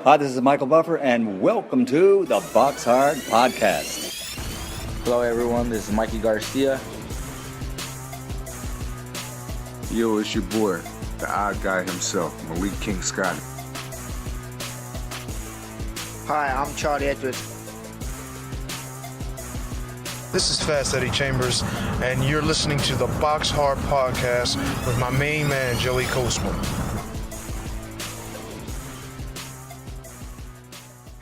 Hi, this is Michael Buffer, and welcome to the Boxhard Podcast. Hello, everyone. This is Mikey Garcia. Yo, it's your boy, the odd guy himself, Malik King Scott. Hi, I'm Charlie Edwards. This is Fast Eddie Chambers, and you're listening to the Boxhard Podcast with my main man, Joey Coastman.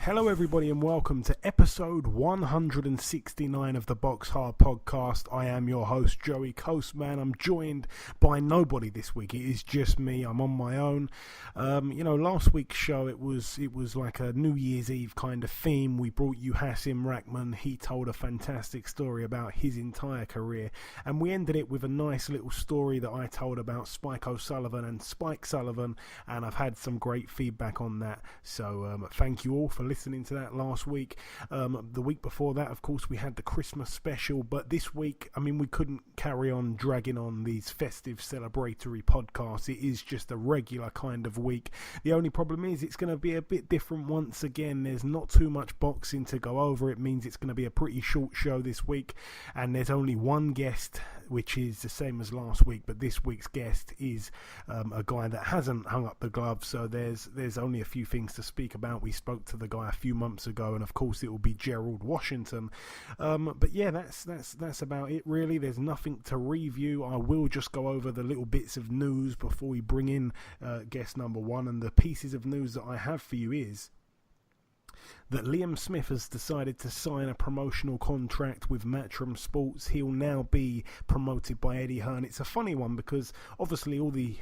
Hello everybody and welcome to episode 169 of the Boxhard Podcast. I am your host, Joey Coastman. I'm joined by nobody this week. It is just me. I'm on my own. Last week's show, it was like a New Year's Eve kind of theme. We brought you Hassim Rahman. He told a fantastic story about his entire career. And we ended it with a nice little story that I told about Spike O'Sullivan and Spike Sullivan. And I've had some great feedback on that. So thank you all for listening to that last week. The week before that, of course, we had the Christmas special, but this week, we couldn't carry on dragging on these festive celebratory podcasts. It is just a regular kind of week. The only problem is it's going to be a bit different once again. There's not too much boxing to go over. It means it's going to be a pretty short show this week, and there's only one guest, which is the same as last week, but this week's guest is a guy that hasn't hung up the gloves, so there's only a few things to speak about. We spoke to the guy a few months ago, and of course it will be Gerald Washington. But yeah, that's about it really. There's nothing to review. I will just go over the little bits of news before we bring in guest number one, and the pieces of news that I have for you is that Liam Smith has decided to sign a promotional contract with Matchroom Sports. He'll now be promoted by Eddie Hearn. It's a funny one because obviously all the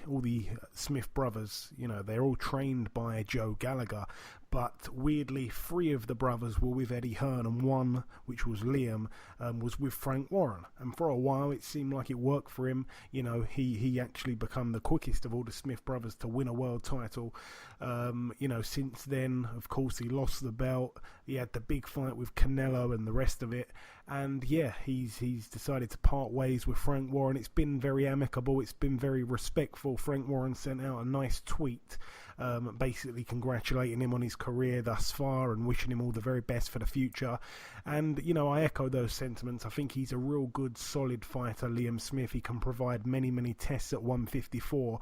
Smith brothers, they're all trained by Joe Gallagher, but weirdly 3 of the brothers were with Eddie Hearn, and one, which was Liam, was with Frank Warren. And for a while it seemed like it worked for him. He actually become the quickest of all the Smith brothers to win a world title. Since then, of course, he lost the belt. He had the big fight with Canelo and the rest of it. And yeah, he's decided to part ways with Frank Warren. It's been very amicable. It's been very respectful. Frank Warren sent out a nice tweet basically congratulating him on his career thus far and wishing him all the very best for the future. And, I echo those sentiments. I think he's a real good, solid fighter, Liam Smith. He can provide many, many tests at 154.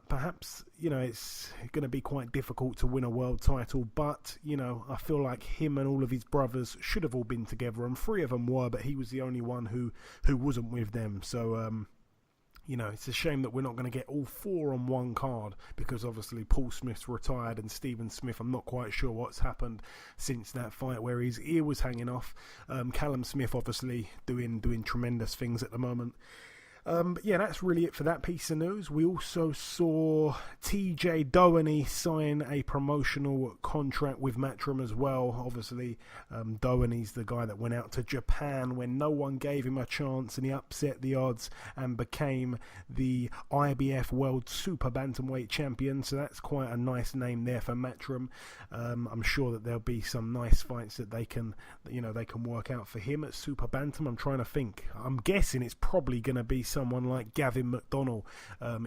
Perhaps, it's going to be quite difficult to win a world title, but, I feel like him and all of his brothers should have all been together, and 3 of them were, but he was the only one who wasn't with them. So, it's a shame that we're not going to get all 4 on one card, because obviously Paul Smith's retired and Stephen Smith, I'm not quite sure what's happened since that fight where his ear was hanging off. Callum Smith obviously doing tremendous things at the moment. But yeah, that's really it for that piece of news. We also saw TJ Doheny sign a promotional contract with Matchroom as well. Obviously, Doheny's the guy that went out to Japan when no one gave him a chance, and he upset the odds and became the IBF World Super Bantamweight Champion. So that's quite a nice name there for Matchroom. I'm sure that there'll be some nice fights that they can work out for him at Super Bantam. I'm trying to think. I'm guessing it's probably going to be someone like Gavin McDonnell,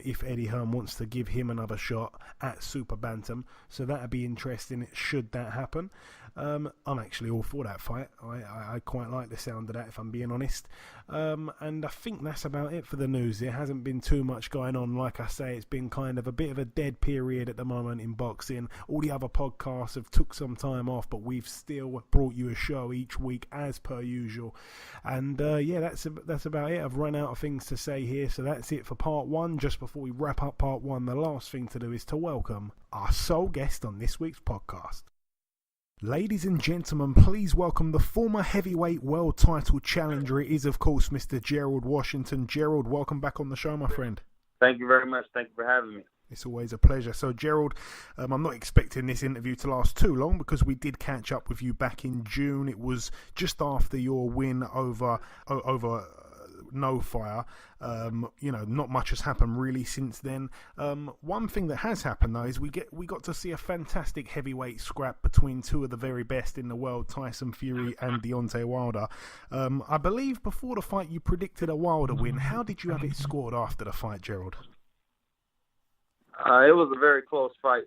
if Eddie Hearn wants to give him another shot at Super Bantam. So that'd be interesting should that happen. I'm actually all for that fight. I quite like the sound of that, if I'm being honest. And I think that's about it for the news. There hasn't been too much going on. Like I say, it's been kind of a bit of a dead period at the moment in boxing. All the other podcasts have took some time off, but we've still brought you a show each week as per usual. And yeah, that's about it. I've run out of things to say here, so that's it for part 1. Just before we wrap up part 1, the last thing to do is to welcome our sole guest on this week's podcast. Ladies and gentlemen, please welcome the former heavyweight world title challenger. It is, of course, Mr. Gerald Washington. Gerald, welcome back on the show, my friend. Thank you very much. Thank you for having me. It's always a pleasure. So, Gerald, I'm not expecting this interview to last too long because we did catch up with you back in June. It was just after your win over No Fire. Not much has happened really since then. One thing that has happened though is we got to see a fantastic heavyweight scrap between 2 of the very best in the world, Tyson Fury and Deontay Wilder. I believe before the fight you predicted a Wilder win. How did you have it scored after the fight, Gerald? It was a very close fight.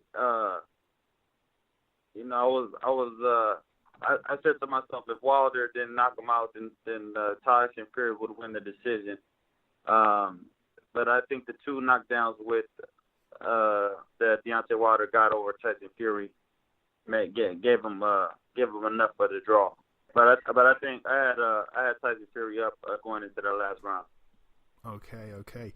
I said to myself, if Wilder didn't knock him out, then Tyson Fury would win the decision. But I think the two knockdowns with that Deontay Wilder got over Tyson Fury gave him enough for the draw. But I think I had Tyson Fury up going into the last round. Okay.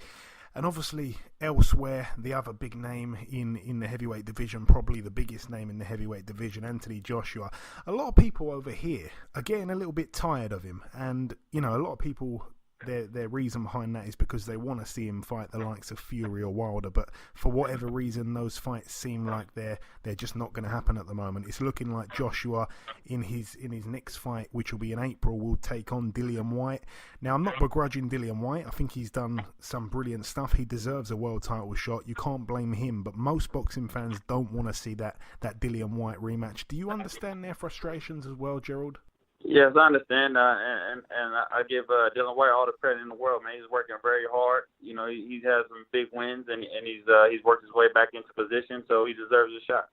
And obviously, elsewhere, the other big name in the heavyweight division, probably the biggest name in the heavyweight division, Anthony Joshua. A lot of people over here are getting a little bit tired of him. And, a lot of people, their reason behind that is because they want to see him fight the likes of Fury or Wilder. But for whatever reason, those fights seem like they're just not going to happen at the moment. It's looking like Joshua, in his next fight, which will be in April, will take on Dillian Whyte. Now, I'm not begrudging Dillian Whyte. I think he's done some brilliant stuff. He deserves a world title shot. You can't blame him. But most boxing fans don't want to see that Dillian Whyte rematch. Do you understand their frustrations as well, Gerald? Yes, I understand, and I give Dillian Whyte all the credit in the world, man. He's working very hard. He has some big wins, and he's worked his way back into position, so he deserves a shot.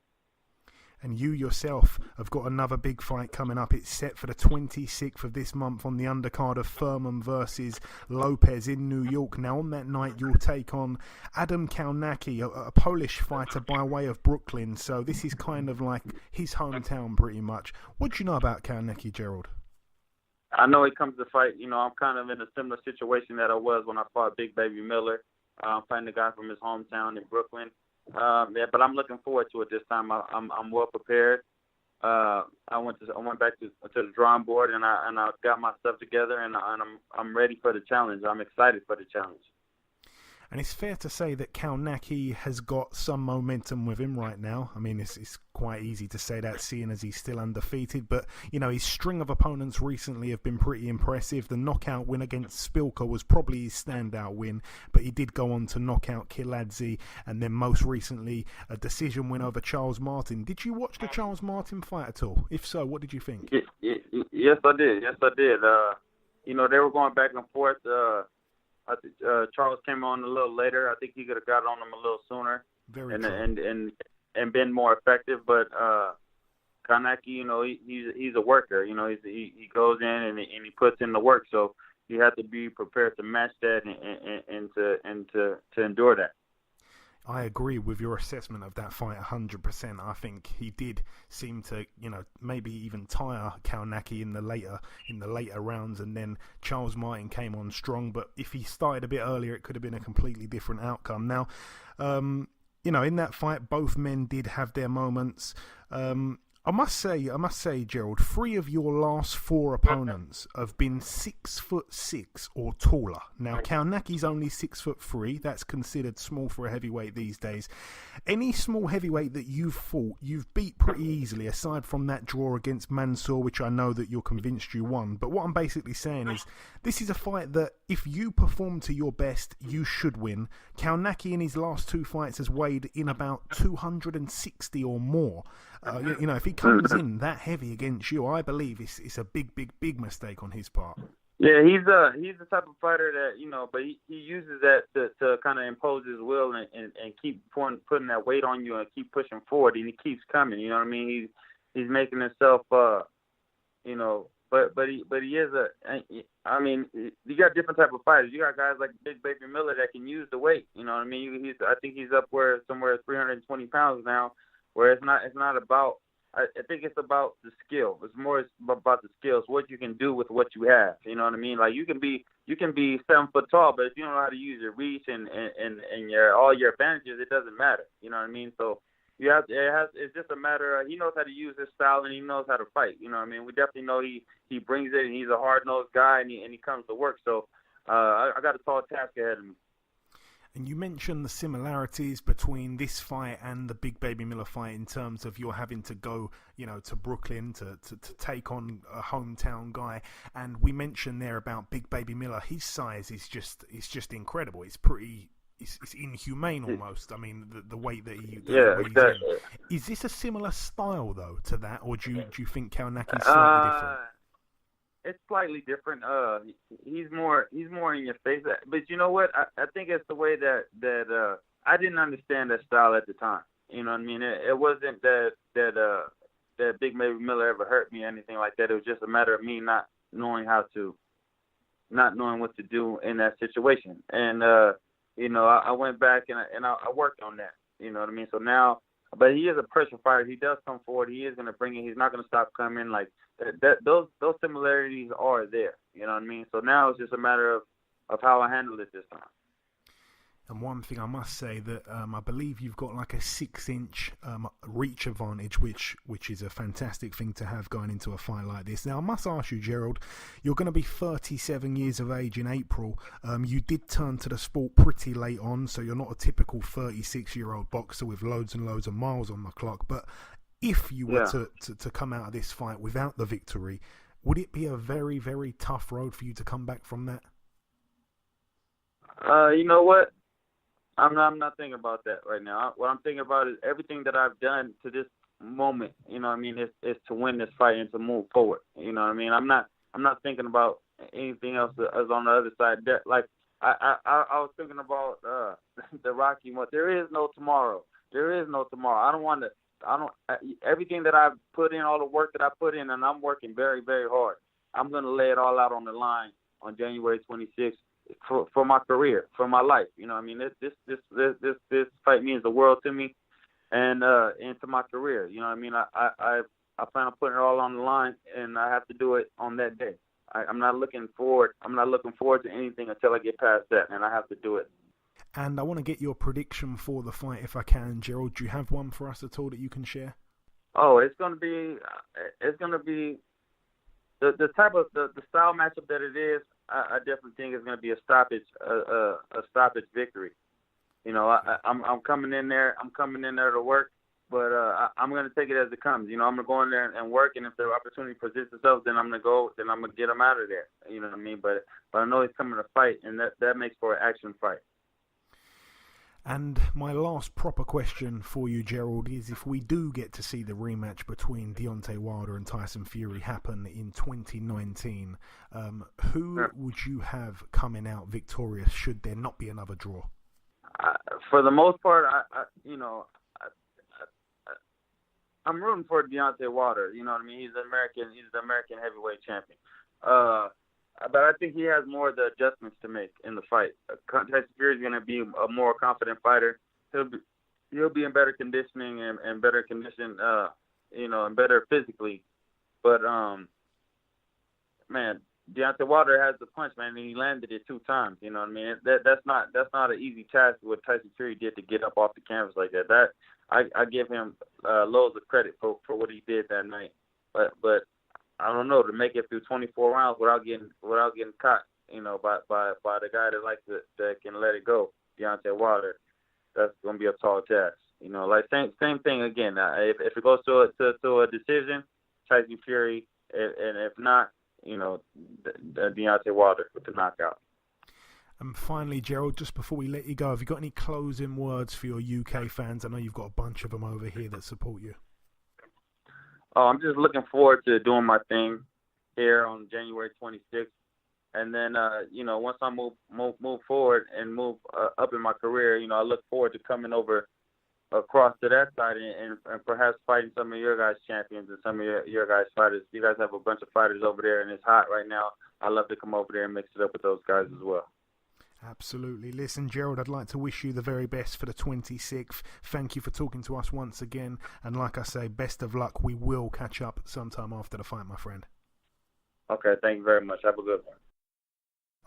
And you yourself have got another big fight coming up. It's set for the 26th of this month on the undercard of Furman versus Lopez in New York. Now, on that night, you'll take on Adam Kownacki, a Polish fighter by way of Brooklyn. So this is kind of like his hometown, pretty much. What do you know about Kownacki, Gerald? I know he comes to fight. I'm kind of in a similar situation that I was when I fought Big Baby Miller, fighting a guy from his hometown in Brooklyn. But I'm looking forward to it this time. I'm well prepared. I went back to the drawing board and I got my stuff together and I'm ready for the challenge. I'm excited for the challenge. And it's fair to say that Kownacki has got some momentum with him right now. I mean, it's quite easy to say that, seeing as he's still undefeated. But, his string of opponents recently have been pretty impressive. The knockout win against Spilka was probably his standout win, but he did go on to knock out Kiladze, and then most recently a decision win over Charles Martin. Did you watch the Charles Martin fight at all? If so, what did you think? Yes, I did. They were going back and forth. I think Charles came on a little later. I think he could have got on him a little sooner and been more effective. But Kownacki, he's a worker. He goes in and he puts in the work. So you have to be prepared to match that and to endure that. I agree with your assessment of that fight 100%. I think he did seem to, maybe even tire Kownacki in the later rounds, and then Charles Martin came on strong. But if he started a bit earlier, it could have been a completely different outcome. Now, in that fight, both men did have their moments. I must say, Gerald, 3 of your last 4 opponents have been 6'6" or taller. Now, Kownacki's only 6'3". That's considered small for a heavyweight these days. Any small heavyweight that you've fought, you've beat pretty easily, aside from that draw against Mansour, which I know that you're convinced you won. But what I'm basically saying is, this is a fight that if you perform to your best, you should win. Kownacki in his last 2 fights has weighed in about 260 or more. If he comes in that heavy against you, I believe it's a big mistake on his part. Yeah, he's the type of fighter that, but he uses that to kind of impose his will and keep putting that weight on you and keep pushing forward, and he keeps coming. You know what I mean? He's making himself, but he is you got different type of fighters. You got guys like Big Baby Miller that can use the weight. You know what I mean? I think he's up somewhere 320 pounds now. Where it's not about, I think it's about the skill. It's more about the skills, what you can do with what you have. You know what I mean? Like you can be 7 foot tall, but if you don't know how to use your reach and all your advantages, it doesn't matter. You know what I mean? So it's just a matter of, he knows how to use his style and he knows how to fight. You know what I mean? We definitely know he brings it, and he's a hard nosed guy and he comes to work. So I got a tall task ahead of me. And you mentioned the similarities between this fight and the Big Baby Miller fight in terms of you're having to go, to Brooklyn to take on a hometown guy. And we mentioned there about Big Baby Miller. His size is just incredible. It's inhumane almost. I mean, the weight that he's exactly. in. Is this a similar style though to that, or do you think Kownacki's slightly different? It's slightly different. He's more in your face. But you know what? I think it's the way that I didn't understand that style at the time. You know what I mean? It wasn't that that Big Baby Miller ever hurt me or anything like that. It was just a matter of me not knowing what to do in that situation. And I went back and I worked on that. You know what I mean? So now, but he is a pressure fighter. He does come forward. He is going to bring it. He's not going to stop coming. Like that. Those similarities are there. You know what I mean? So now it's just a matter of how I handle it this time. And one thing I must say that I believe you've got like a 6-inch reach advantage, which is a fantastic thing to have going into a fight like this. Now, I must ask you, Gerald, you're going to be 37 years of age in April. You did turn to the sport pretty late on, so you're not a typical 36-year-old boxer with loads and loads of miles on the clock. But if you were to come out of this fight without the victory, would it be a very, very tough road for you to come back from that? You know what? I'm not thinking about that right now. What I'm thinking about is everything that I've done to this moment. You know what I mean? Is to win this fight and to move forward. You know what I mean? I'm not thinking about anything else as on the other side. That, like I was thinking about the Rocky one. There is no tomorrow. There is no tomorrow. Everything that I've put in, all the work that I put in, and I'm working very, very hard. I'm gonna lay it all out on the line on January 26th. For my career, for my life, you know what I mean? This fight means the world to me, and to my career, you know what I mean? I plan on putting it all on the line, and I have to do it on that day. I'm not looking forward to anything until I get past that, and I have to do it. And I want to get your prediction for the fight if I can, Gerald. Do you have one for us at all that you can share? Oh, it's gonna be the type of the style matchup that it is. I definitely think it's going to be a stoppage victory. You know, I'm coming in there. I'm coming in there to work, but I'm going to take it as it comes. You know, I'm going to go in there and work, and if the opportunity presents itself, then I'm going to go. Then I'm going to get him out of there. You know what I mean? But I know he's coming to fight, and that makes for an action fight. And my last proper question for you, Gerald, is if we do get to see the rematch between Deontay Wilder and Tyson Fury happen in 2019, who would you have coming out victorious should there not be another draw? For the most part, I'm rooting for Deontay Wilder. You know what I mean? He's the American heavyweight champion. But I think he has more of the adjustments to make in the fight. Tyson Fury is going to be a more confident fighter. He'll be in better conditioning and better condition, and better physically. But man, Deontay Wilder has the punch, man, and he landed it 2 times. You know what I mean? That's not an easy task what Tyson Fury did to get up off the canvas like that. I give him loads of credit for what he did that night. But I don't know, to make it through 24 rounds without getting caught, by the guy that can let it go, Deontay Wilder, that's gonna be a tall task. Like same thing again. If it goes to a decision, Tyson Fury, and if not, Deontay Wilder with the knockout. And finally, Gerald, just before we let you go, have you got any closing words for your UK fans? I know you've got a bunch of them over here that support you. Oh, I'm just looking forward to doing my thing here on January 26th, and then once I move forward and move up in my career, I look forward to coming over across to that side and perhaps fighting some of your guys' champions and some of your guys' fighters. You guys have a bunch of fighters over there, and it's hot right now. I'd love to come over there and mix it up with those guys as well. Absolutely. Listen, Gerald, I'd like to wish you the very best for the 26th. Thank you for talking to us once again. And like I say, best of luck. We will catch up sometime after the fight, my friend. Okay, thank you very much. Have a good one.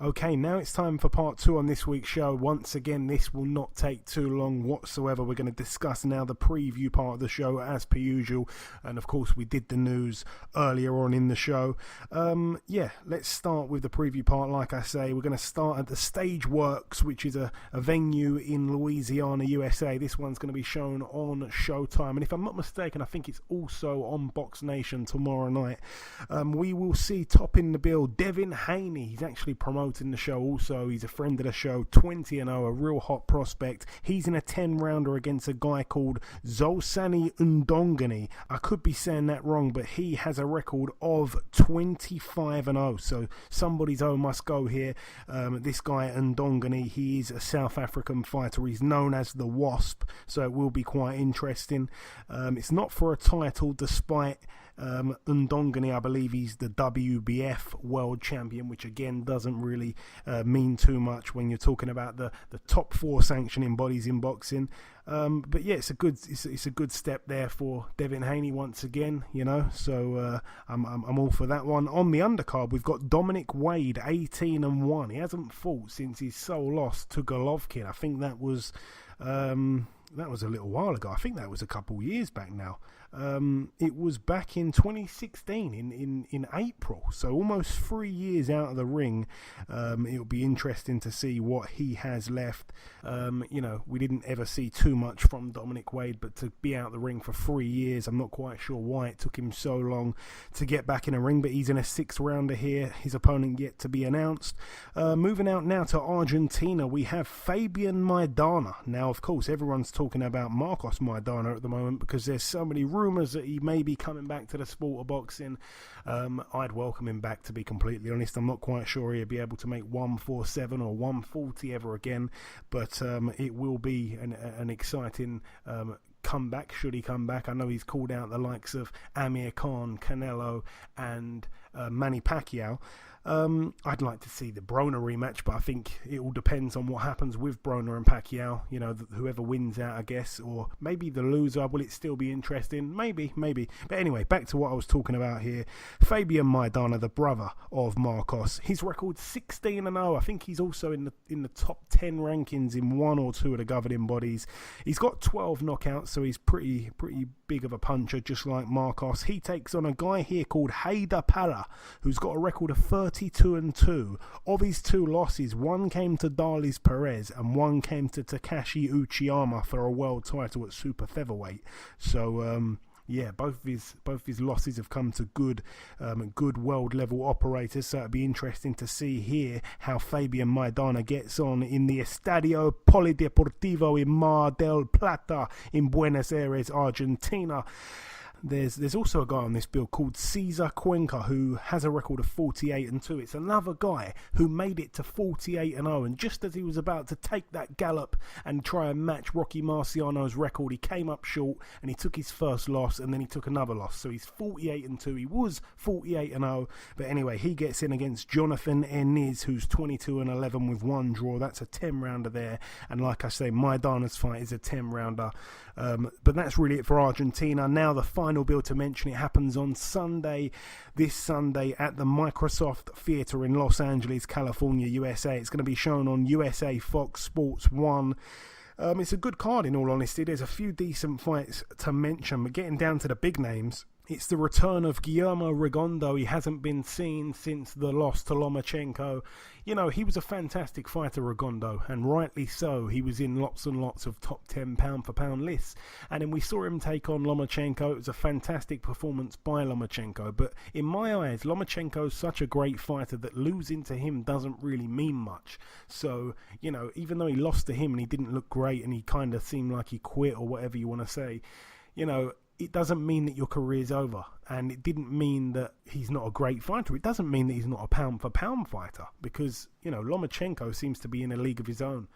Okay, now it's time for part 2 on this week's show. Once again, this will not take too long whatsoever. We're going to discuss now the preview part of the show as per usual. And of course, we did the news earlier on in the show. Let's start with the preview part. Like I say, we're going to start at the Stage Works, which is a venue in Louisiana, USA. This one's going to be shown on Showtime. And if I'm not mistaken, I think it's also on Box Nation tomorrow night. We will see topping the bill Devin Haney. He's actually promoting promoting the show also. He's a friend of the show, 20-0, a real hot prospect. He's in a 10-rounder against a guy called Zolsani Undongani. I could be saying that wrong, but he has a record of 25-0. So somebody's O must go here. This guy Undongani, he is a South African fighter. He's known as the Wasp, so it will be quite interesting. It's not for a title, despite Undongani, I believe he's the WBF world champion, which again doesn't really mean too much when you're talking about the top 4 sanctioning bodies in boxing. But yeah, it's a good step there for Devin Haney once again, you know. So I'm all for that one. On the undercard, we've got Dominic Wade, 18-1. He hasn't fought since his sole loss to Golovkin. I think that was a little while ago. I think that was a couple years back now. It was back in 2016 in April, so almost 3 years out of the ring. It'll be interesting to see what he has left. You know, we didn't ever see too much from Dominic Wade, but to be out of the ring for 3 years, I'm not quite sure why it took him so long to get back in a ring, but he's in a 6-rounder here. His opponent yet to be announced. Moving out now to Argentina, we have Fabian Maidana. Now, of course, everyone's talking about Marcos Maidana at the moment because there's so many rumours that he may be coming back to the sport of boxing. I'd welcome him back, to be completely honest. I'm not quite sure he'll be able to make 147 or 140 ever again, but it will be an exciting comeback should he come back. I know he's called out the likes of Amir Khan, Canelo and Manny Pacquiao. I'd like to see the Broner rematch, but I think it all depends on what happens with Broner and Pacquiao. You know, whoever wins out, I guess, or maybe the loser. Will it still be interesting? Maybe. But anyway, back to what I was talking about here. Fabian Maidana, the brother of Marcos, his record 16-0. I think he's also in the top 10 rankings in 1 or 2 of the governing bodies. He's got 12 knockouts, so he's pretty big of a puncher, just like Marcos. He takes on a guy here called Haider Para, who's got a record of 32-2. Of his 2 losses, 1 came to Darlis Perez and 1 came to Takashi Uchiyama for a world title at super featherweight. So yeah, both of his losses have come to good world level operators. So it'd be interesting to see here how Fabian Maidana gets on in the Estadio Polideportivo in Mar del Plata in Buenos Aires, Argentina. There's also a guy on this bill called Cesar Cuenca who has a record of 48-2. It's another guy who made it to 48-0, and just as he was about to take that gallop and try and match Rocky Marciano's record, he came up short and he took his first loss, and then he took another loss. So he's 48-2. He was 48-0, but anyway, he gets in against Jonathan Eniz, who's 22-11 with 1 draw. That's a 10-rounder there, and like I say, Maidana's fight is a 10-rounder. But that's really it for Argentina. Now the final bill to mention, it happens on this Sunday at the Microsoft Theatre in Los Angeles, California, USA. It's going to be shown on USA Fox Sports 1. It's a good card, in all honesty. There's a few decent fights to mention, but getting down to the big names, it's the return of Guillermo Rigondeaux. He hasn't been seen since the loss to Lomachenko. You know, he was a fantastic fighter, Rigondeaux, and rightly so. He was in lots and lots of top 10 pound-for-pound lists. And then we saw him take on Lomachenko. It was a fantastic performance by Lomachenko. But in my eyes, Lomachenko's such a great fighter that losing to him doesn't really mean much. So, you know, even though he lost to him and he didn't look great and he kind of seemed like he quit or whatever you want to say, you know, it doesn't mean that your career's over, and it didn't mean that he's not a great fighter. It doesn't mean that he's not a pound-for-pound fighter, because, you know, Lomachenko seems to be in a league of his own.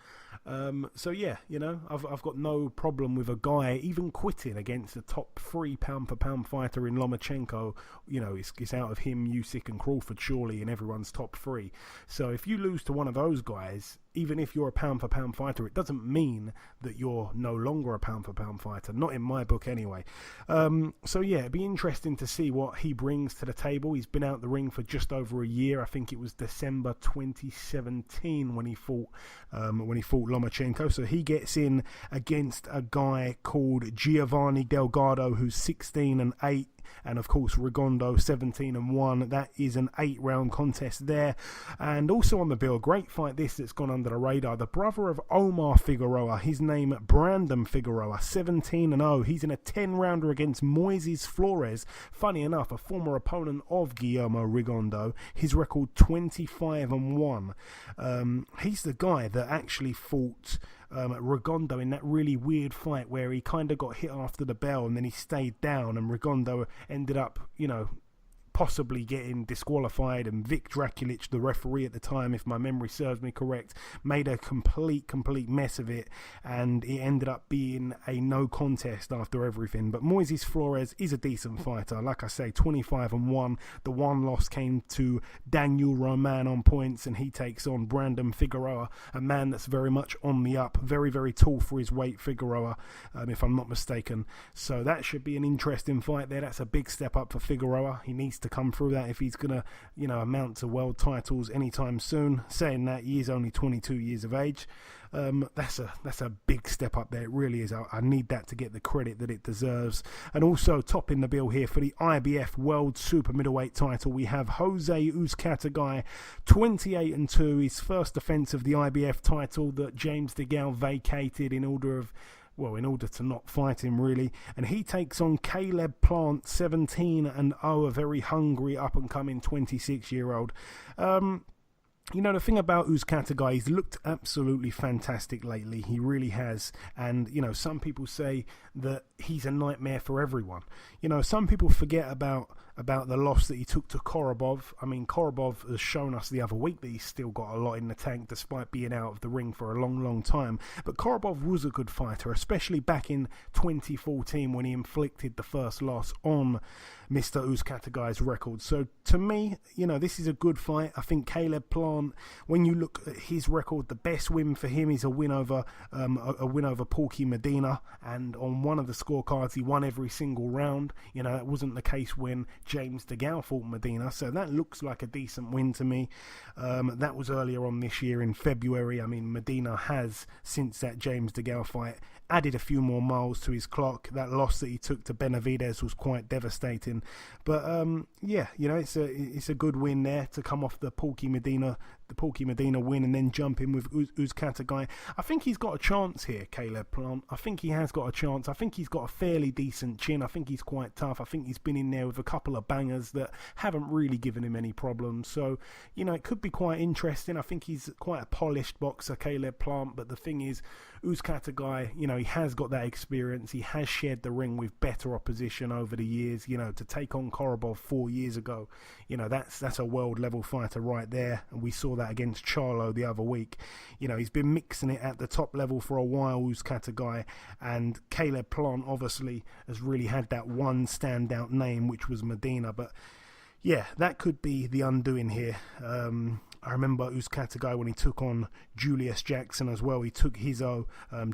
So yeah, you know, I've got no problem with a guy even quitting against a top 3 pound-for-pound fighter in Lomachenko. You know, it's out of him, Usyk and Crawford surely in everyone's top 3. So if you lose to one of those guys, even if you're a pound-for-pound fighter, it doesn't mean that you're no longer a pound-for-pound fighter. Not in my book anyway. So yeah, it'd be interesting to see what he brings to the table. He's been out the ring for just over a year. I think it was December 2017 when he fought Lomachenko. So he gets in against a guy called Giovanni Delgado, who's 16-8. and of course Rigondeaux 17-1. That is an 8-round contest there. And also on the bill, great fight this that's gone under the radar, the brother of Omar Figueroa, his name Brandon Figueroa, 17-0. He's in a 10-rounder against Moises Flores, funny enough a former opponent of Guillermo Rigondeaux. His record 25-1. He's the guy that actually fought Rigondeaux in that really weird fight where he kind of got hit after the bell and then he stayed down, and Rigondeaux ended up, possibly getting disqualified, and Vic Drakulic, the referee at the time, if my memory serves me correct, made a complete mess of it, and it ended up being a no contest after everything. But Moises Flores is a decent fighter. Like I say, 25-1. The one loss came to Daniel Roman on points, and he takes on Brandon Figueroa, a man that's very much on the up, very, very tall for his weight, Figueroa, if I'm not mistaken. So that should be an interesting fight there. That's a big step up for Figueroa. He needs to come through that if he's gonna amount to world titles anytime soon. Saying that, he is only 22 years of age. That's a big step up there. It really is. I need that to get the credit that it deserves. And also topping the bill here for the IBF World Super Middleweight title, we have Jose Uzcategui, 28-2. His first defense of the IBF title that James DeGale vacated in order to not fight him, really. And he takes on Caleb Plant, 17-0, a very hungry, up-and-coming 26-year-old. The thing about Uzcategui, he's looked absolutely fantastic lately. He really has. And, some people say that he's a nightmare for everyone. Some people forget about the loss that he took to Korobov. I mean, Korobov has shown us the other week that he's still got a lot in the tank despite being out of the ring for a long time. But Korobov was a good fighter, especially back in 2014 when he inflicted the first loss on Mr. Uzcategui's record. So to me, this is a good fight. I think Caleb Plant, when you look at his record, the best win for him is a win over Porky Medina, and on one of the scorecards he won every single round. That wasn't the case when James DeGale fought Medina, so that looks like a decent win to me. That was earlier on this year in February. I mean, Medina has, since that James DeGale fight, added a few more miles to his clock. That loss that he took to Benavidez was quite devastating. But it's a good win there to come off the Porky Medina win and then jump in with Uzcategui. I think he's got a chance here, Caleb Plant. I think he has got a chance. I think he's got a fairly decent chin. I think he's quite tough. I think he's been in there with a couple of bangers that haven't really given him any problems. So, it could be quite interesting. I think he's quite a polished boxer, Caleb Plant. But the thing is, Uzcategui, he has got that experience. He has shared the ring with better opposition over the years. To take on Korobov 4 years ago, that's a world level fighter right there. And we saw that against Charlo the other week. He's been mixing it at the top level for a while, Uzcategui, and Caleb Plant obviously has really had that one standout name, which was Medina. But yeah, that could be the undoing here. I remember Uzcategui when he took on Julius Jackson as well. He took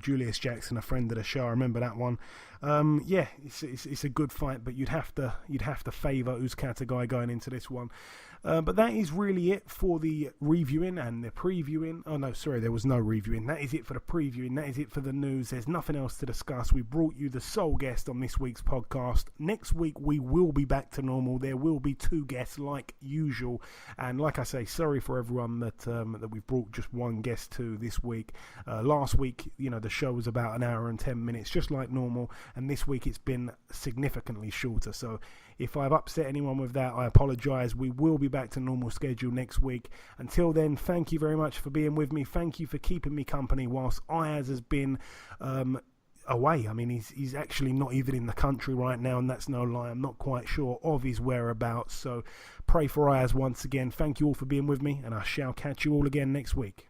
Julius Jackson, a friend of the show. I remember that one. It's a good fight, but you'd have to favour Uzcategui going into this one. But that is really it for the reviewing and the previewing. Oh no, sorry, there was no reviewing. That is it for the previewing. That is it for the news. There's nothing else to discuss. We brought you the sole guest on this week's podcast. Next week we will be back to normal. There will be 2 guests like usual. And like I say, sorry for everyone that we've brought just one guest to this week. Last week, the show was about an hour and 10 minutes, just like normal. And this week it's been significantly shorter. So if I've upset anyone with that, I apologise. We will be back to normal schedule next week. Until then, thank you very much for being with me. Thank you for keeping me company whilst Ayaz has been away. I mean, he's actually not even in the country right now, and that's no lie. I'm not quite sure of his whereabouts. So pray for Ayaz once again. Thank you all for being with me, and I shall catch you all again next week.